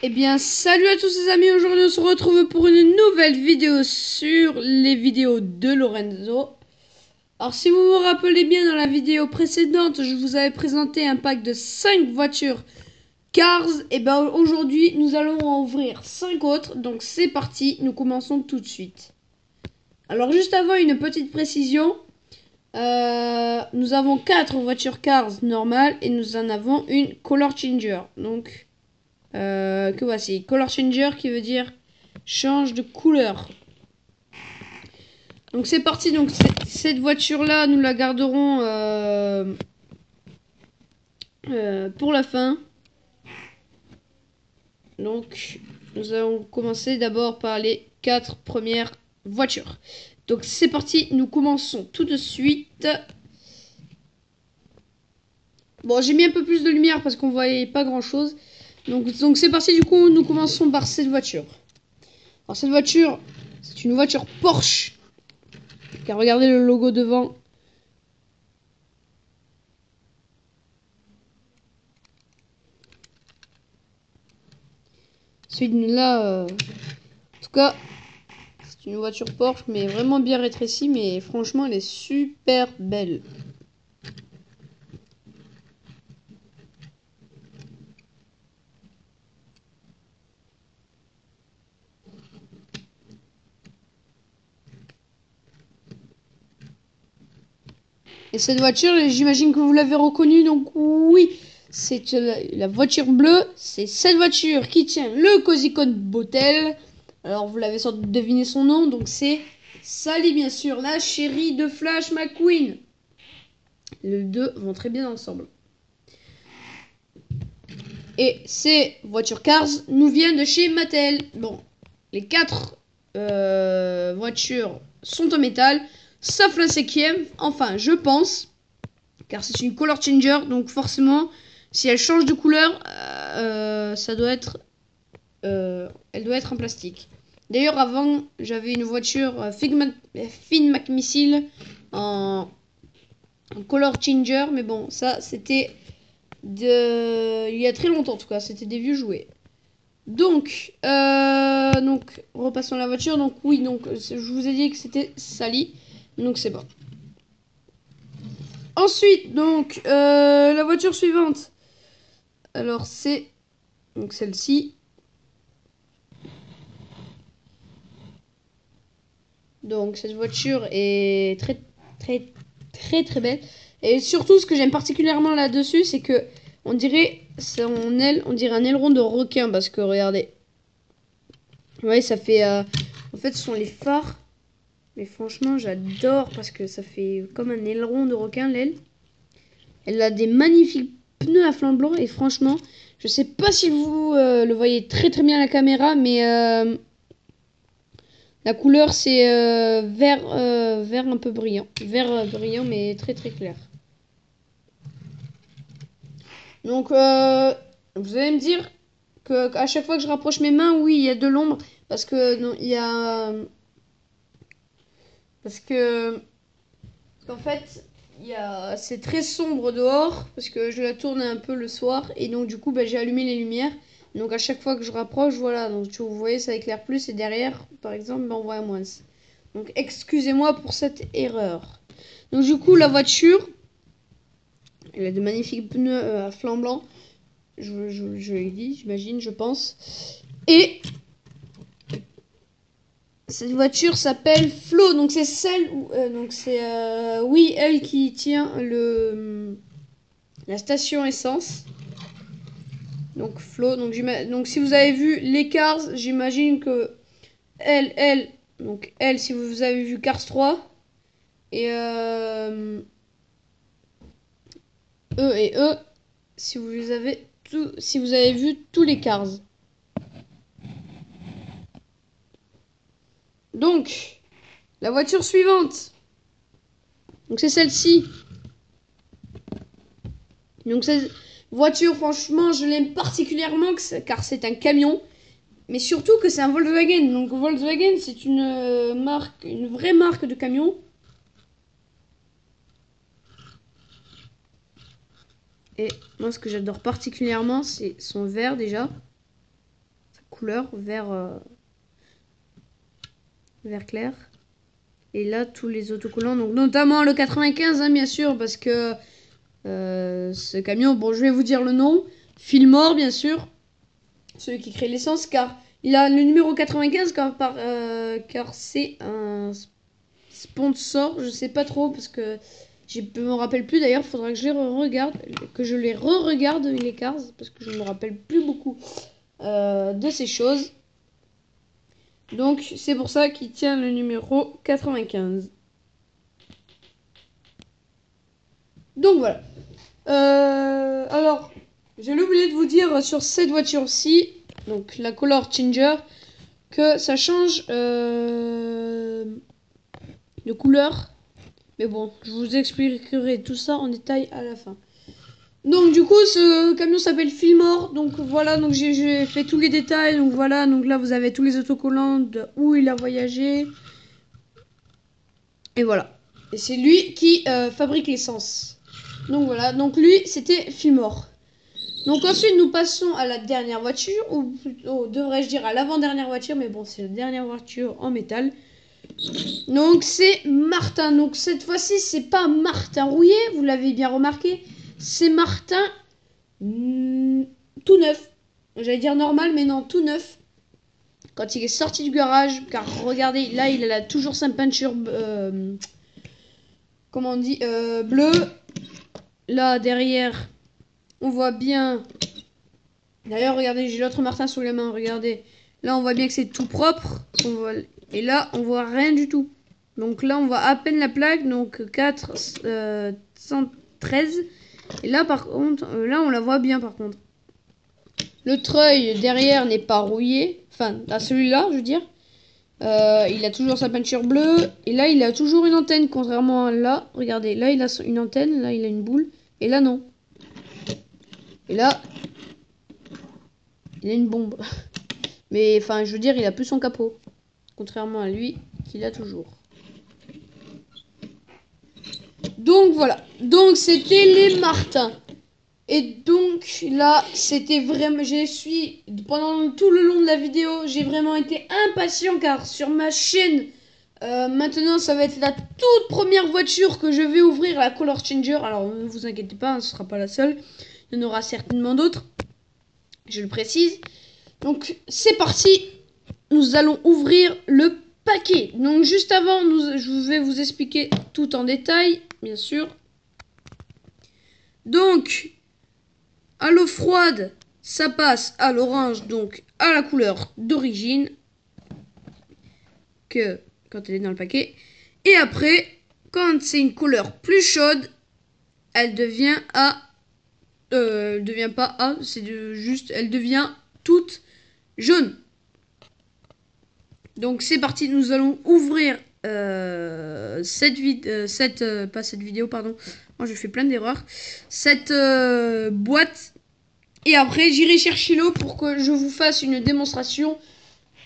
Eh bien, salut à tous les amis, aujourd'hui on se retrouve pour une nouvelle vidéo sur les vidéos de Lorenzo. Alors si vous vous rappelez bien, dans la vidéo précédente, je vous avais présenté un pack de 5 voitures Cars. Et bien aujourd'hui, nous allons en ouvrir 5 autres, donc c'est parti, nous commençons tout de suite. Alors juste avant, une petite précision. Nous avons 4 voitures Cars normales et nous en avons une Color Changer, donc... que voici. Color Changer qui veut dire change de couleur. Donc c'est parti. Donc cette voiture là, nous la garderons pour la fin. Donc nous allons commencer d'abord par les 4 premières voitures. Donc c'est parti, nous commençons tout de suite. Bon, j'ai mis un peu plus de lumière parce qu'on voyait pas grand chose. Donc c'est parti, du coup nous commençons par cette voiture. Alors cette voiture, c'est une voiture Porsche. Car regardez le logo devant. Celui-là, en tout cas, c'est une voiture Porsche, mais vraiment bien rétrécie. Mais franchement, elle est super belle. Et cette voiture, j'imagine que vous l'avez reconnue. Donc oui, c'est la voiture bleue. C'est cette voiture qui tient le Cozy Cone Bottle. Alors vous l'avez sans doute deviné son nom. Donc c'est Sally, bien sûr, la chérie de Flash McQueen. Les deux vont très bien ensemble. Et ces voitures Cars nous viennent de chez Mattel. Bon, les 4 voitures sont en métal, sauf la 5e, enfin je pense, car c'est une color changer, donc forcément, si elle change de couleur, ça doit être, elle doit être en plastique. D'ailleurs, avant, j'avais une voiture Finn McMissile en color changer, mais bon, ça c'était il y a très longtemps en tout cas, c'était des vieux jouets. Donc repassons la voiture. Donc oui, donc je vous ai dit que c'était Sally, donc c'est bon. Ensuite, donc la voiture suivante. Alors c'est donc celle-ci. Donc cette voiture est très belle. Et surtout, ce que j'aime particulièrement là-dessus, c'est que on dirait son aile, on dirait un aileron de requin parce que regardez. Vous voyez, ça fait en fait, ce sont les phares. Mais franchement, j'adore parce que ça fait comme un aileron de requin, l'aile. Elle a des magnifiques pneus à flanc blanc et franchement, je sais pas si vous le voyez très bien à la caméra, mais la couleur c'est vert un peu brillant. Vert brillant mais très clair. Donc vous allez me dire que à chaque fois que je rapproche mes mains, oui, il y a de l'ombre parce que non, il y a parce qu'en fait, c'est très sombre dehors parce que je la tourne un peu le soir et donc du coup j'ai allumé les lumières. Donc à chaque fois que je rapproche, voilà, donc vous voyez ça éclaire plus et derrière par exemple on voit moins. Donc excusez-moi pour cette erreur. Donc du coup la voiture, elle a de magnifiques pneus à flanc blanc. Je l'ai dit, j'imagine, je pense. Et cette voiture s'appelle Flo, donc c'est celle où, donc c'est oui, elle qui tient la station essence. Donc Flo, donc si vous avez vu les Cars, j'imagine que donc elle, si vous avez vu Cars 3 et eux et eux, si vous avez vu tous les Cars. Donc la voiture suivante. Donc c'est celle-ci. Donc cette voiture, franchement, je l'aime particulièrement car c'est un camion. Mais surtout que c'est un Volkswagen. Donc Volkswagen, c'est une marque, une vraie marque de camion. Et moi, ce que j'adore particulièrement, c'est son vert déjà. couleur, vert clair. Et là, tous les autocollants, donc notamment le 95, hein, bien sûr, parce que ce camion, bon, je vais vous dire le nom, Fillmore, bien sûr, celui qui crée l'essence, car il a le numéro 95, car c'est un sponsor, je sais pas trop, parce que je me rappelle plus d'ailleurs, faudra que je les re-regarde, les Cars, parce que je ne me rappelle plus beaucoup de ces choses. Donc c'est pour ça qu'il tient le numéro 95. Donc voilà. Alors, j'ai oublié de vous dire sur cette voiture-ci, donc la Color Changer, que ça change de couleur. Mais bon, je vous expliquerai tout ça en détail à la fin. Donc du coup, ce camion s'appelle Fillmore. Donc voilà, donc j'ai fait tous les détails. Donc voilà, donc là vous avez tous les autocollants de où il a voyagé. Et voilà. Et c'est lui qui fabrique l'essence. Donc voilà, donc lui c'était Fillmore. Donc ensuite nous passons à la dernière voiture, ou plutôt devrais-je dire à l'avant-dernière voiture, mais bon c'est la dernière voiture en métal. Donc c'est Martin. Donc cette fois-ci c'est pas Martin rouillé, vous l'avez bien remarqué. C'est Martin tout neuf. J'allais dire normal, mais non, tout neuf. Quand il est sorti du garage, car regardez, là il a toujours sa peinture, comment on dit, bleue. Là derrière, on voit bien. D'ailleurs, regardez, j'ai l'autre Martin sous les mains. Regardez, là on voit bien que c'est tout propre. Et là, on voit rien du tout. Donc là, on voit à peine la plaque. Donc 413. Et là, par contre, là, on la voit bien, par contre. Le treuil derrière n'est pas rouillé. Enfin, à celui-là, je veux dire. Il a toujours sa peinture bleue. Et là, il a toujours une antenne, contrairement à là. Regardez, là, il a une antenne. Là, il a une boule. Et là, non. Et là, il a une bombe. Mais, enfin, je veux dire, il a plus son capot. Contrairement à lui, qu'il a toujours. Donc, voilà. Donc, c'était les Martins. Et donc là, c'était vraiment, pendant tout le long de la vidéo, j'ai vraiment été impatient car sur ma chaîne, maintenant ça va être la toute première voiture que je vais ouvrir, la Color Changer. Alors ne vous inquiétez pas, hein, ce ne sera pas la seule, il y en aura certainement d'autres, je le précise. Donc c'est parti, nous allons ouvrir le paquet. Donc juste avant, je vais vous expliquer tout en détail, bien sûr. Donc à l'eau froide, ça passe à l'orange, donc à la couleur d'origine que quand elle est dans le paquet. Et après, quand c'est une couleur plus chaude, elle devient devient pas A, juste, elle devient toute jaune. Donc c'est parti, nous allons ouvrir pas cette vidéo, pardon. Moi je fais plein d'erreurs. Cette boîte. Et après, j'irai chercher l'eau pour que je vous fasse une démonstration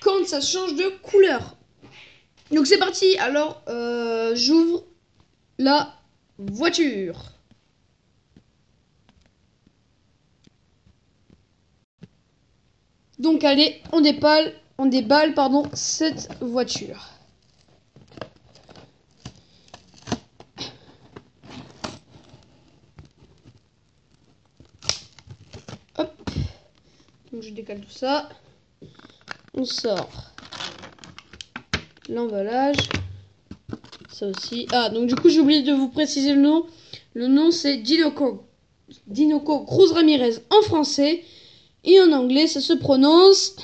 quand ça change de couleur. Donc c'est parti. Alors, j'ouvre la voiture. Donc allez, on déballe, cette voiture. Hop. Donc je décale tout ça. On sort l'emballage. Ça aussi. Ah, donc du coup, j'ai oublié de vous préciser le nom. Le nom, c'est Dinoco Cruz Ramirez en français. Et en anglais, ça se prononce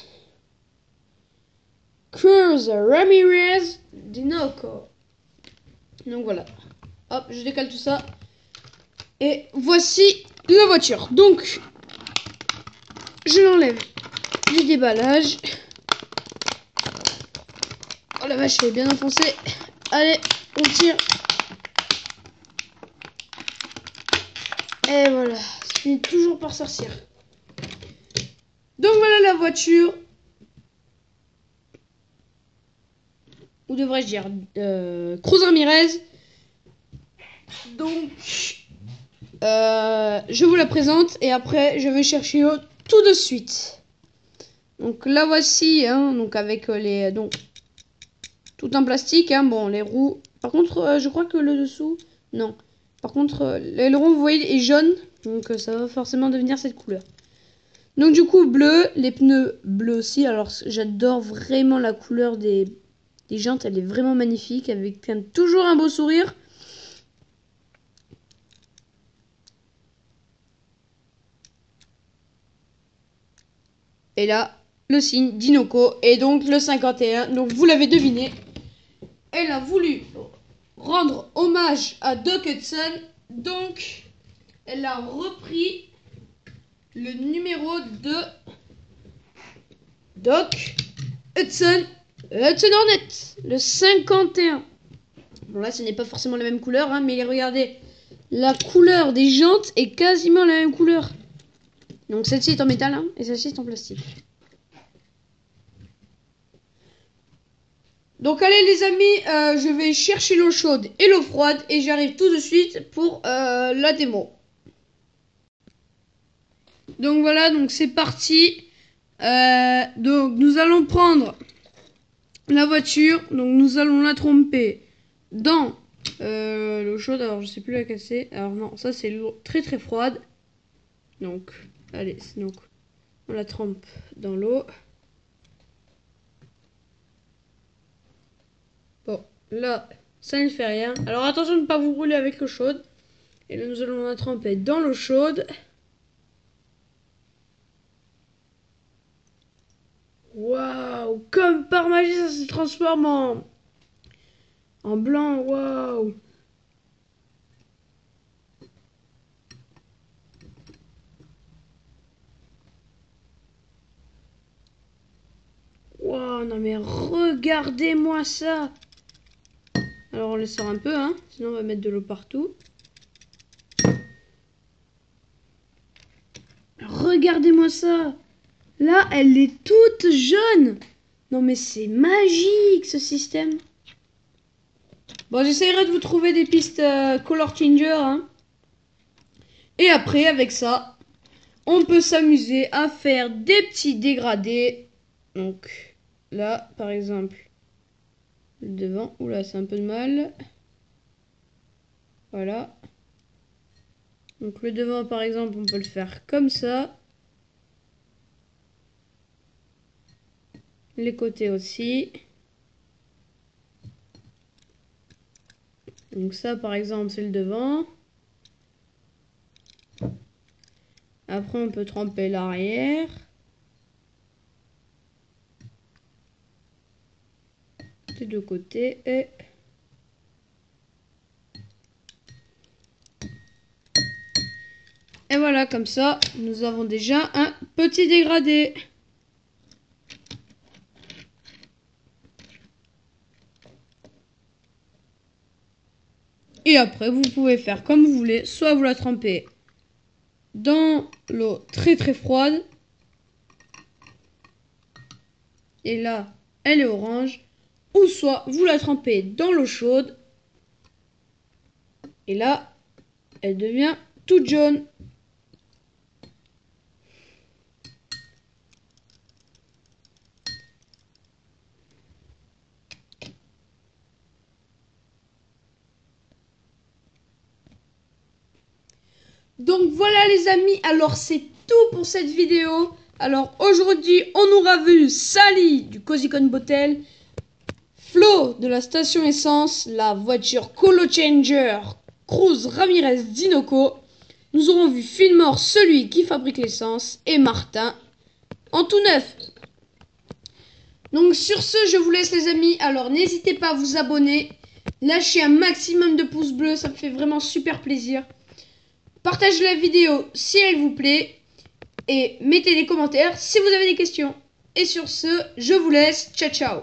Cruz Ramirez Dinoco. Donc voilà. Hop, je décale tout ça. Et voici la voiture. Donc, je l'enlève du déballage. Oh la vache, elle est bien enfoncée. Allez, on tire. Et voilà, ça finit toujours par sortir. Donc voilà la voiture. Ou devrais-je dire Cruz Ramirez. Donc je vous la présente et après je vais chercher l'eau tout de suite. Donc la voici, hein, donc avec les... Donc, tout en plastique, hein, bon, les roues. Par contre, je crois que le dessous... Non. Par contre, l'aileron, vous voyez, est jaune. Donc ça va forcément devenir cette couleur. Donc du coup, bleu. Les pneus bleus aussi. Alors j'adore vraiment la couleur des jantes. Elle est vraiment magnifique. Avec toujours un beau sourire. Et là, le signe d'Inoco. Et donc le 51. Donc vous l'avez deviné. Elle a voulu rendre hommage à Doc Hudson. Donc elle a repris le numéro de Doc Hudson Hornet, le 51. Bon là ce n'est pas forcément la même couleur, hein, mais regardez, la couleur des jantes est quasiment la même couleur. Donc celle-ci est en métal, hein, et celle-ci est en plastique. Donc allez les amis, je vais chercher l'eau chaude et l'eau froide et j'arrive tout de suite pour la démo. Donc voilà, donc c'est parti. Donc nous allons prendre la voiture, donc nous allons la tremper dans l'eau chaude. Alors je sais plus laquelle c'est. Alors non, ça c'est l'eau très très froide. Donc allez, donc on la trempe dans l'eau. Bon, là ça ne fait rien. Alors attention de ne pas vous brûler avec l'eau chaude. Et là nous allons la tremper dans l'eau chaude. Waouh, comme par magie ça se transforme en blanc, waouh. Waouh, non mais regardez-moi ça. Alors on les sort un peu, hein, sinon on va mettre de l'eau partout. Regardez-moi ça. Là, elle est toute jaune. Non mais c'est magique ce système. Bon, j'essaierai de vous trouver des pistes color changer, hein. Et après, avec ça, on peut s'amuser à faire des petits dégradés. Donc là, par exemple, le devant. Oula, c'est un peu de mal. Voilà. Donc le devant, par exemple, on peut le faire comme ça. Les côtés aussi. Donc ça, par exemple, c'est le devant. Après, on peut tremper l'arrière. Des deux côtés. Et voilà, comme ça, nous avons déjà un petit dégradé. Et après, vous pouvez faire comme vous voulez. Soit vous la trempez dans l'eau très très froide. Et là, elle est orange. Ou soit vous la trempez dans l'eau chaude. Et là, elle devient toute jaune. Donc voilà les amis, alors c'est tout pour cette vidéo. Alors aujourd'hui, on aura vu Sally du Cozycon Bottle, Flo de la station essence, la voiture Colo Changer, Cruz Ramirez d'Inoco. Nous aurons vu Fillmore, celui qui fabrique l'essence, et Martin en tout neuf. Donc sur ce, je vous laisse les amis. Alors n'hésitez pas à vous abonner, lâchez un maximum de pouces bleus, ça me fait vraiment super plaisir. Partagez la vidéo si elle vous plaît et mettez des commentaires si vous avez des questions. Et sur ce, je vous laisse. Ciao, ciao.